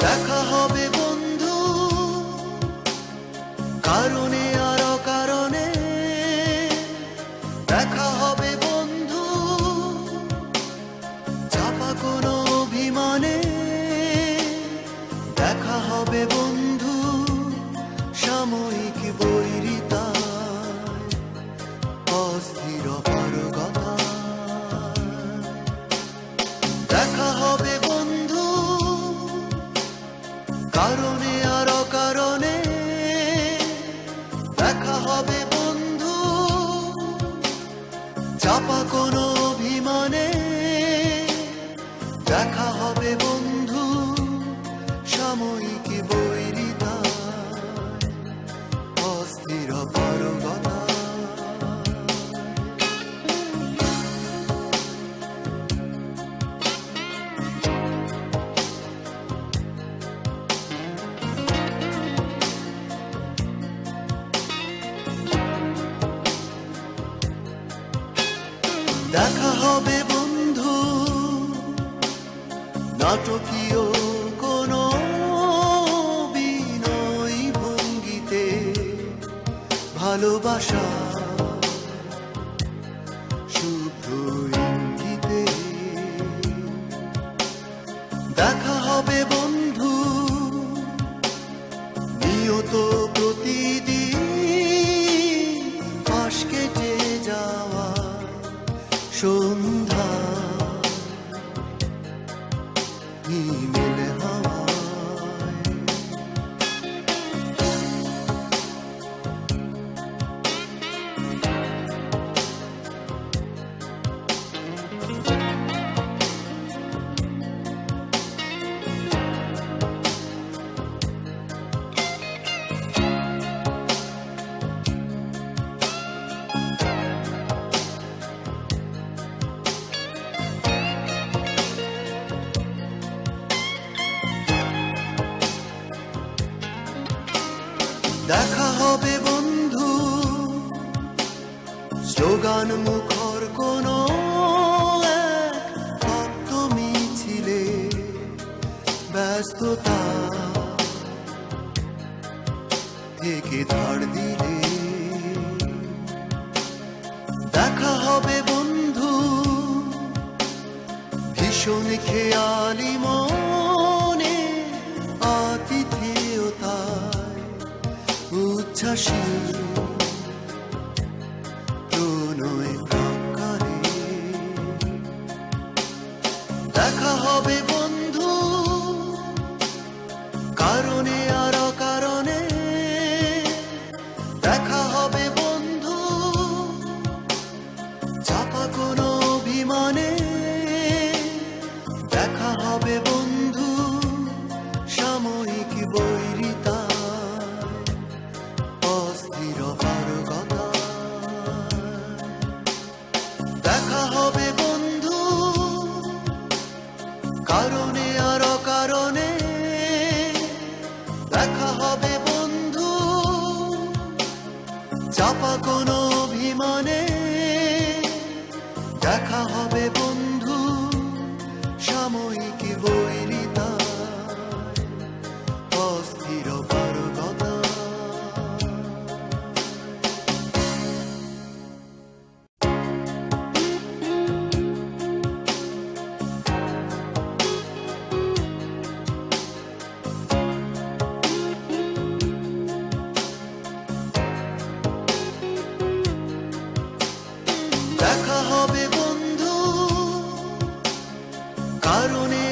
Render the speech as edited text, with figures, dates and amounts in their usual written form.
দেখা হবে বন্ধু কারণে আর অকারণে, দেখা হবে বন্ধু চাপা কোনো অভিমানে, দেখা হবে বন্ধু সাময়িক বৈরিতায়, অস্থির অপারগতা। দেখা হবে বন্ধু কারণে আর অকারণে, দেখা হবে বন্ধু চাপা কোনো অভিমানে, দেখা হবে বন্ধু সাময়িক বৈরিতায়, অস্থির অপারগতা। দেখা হবে বন্ধু নাটকীয় কোনো বিনয় ভঙ্গিতে, ভালোবাসা শুভ্র ইঙ্গিতে। দেখা হবে বন্ধু নিয়ত প্রতিদিন পাশ কেটে যাওয়া সন্ধ্যা হিমেল হাওয়ায়। দেখা হবে বন্ধু স্লোগান মুখর কোনো এক ভক্ত মিছিলে, ব্যস্ততা থেকে ধার দিলে। দেখা হবে বন্ধু ভীষণ খেয়ালি মনে, আতিথেয়তায় উচ্ছ্বাসী প্রণয় প্রাকারে। দেখা হবে বন্ধু কারণে আর অকারণে, দেখা হবে বন্ধু চাপা কোনো অভিমানে, দেখা হবে বন্ধু সাময়িক বৈরিতায়, অস্থির অপারগতা। দেখা হবে বন্ধু কারণে আর অকারণে, দেখা হবে বন্ধু চাপা কোনো অভিমানে, দেখা হবে বন্ধু সাময়িক বৈরিতায়, অস্থির অপারগতা। দেখা হবে বন্ধু কারণে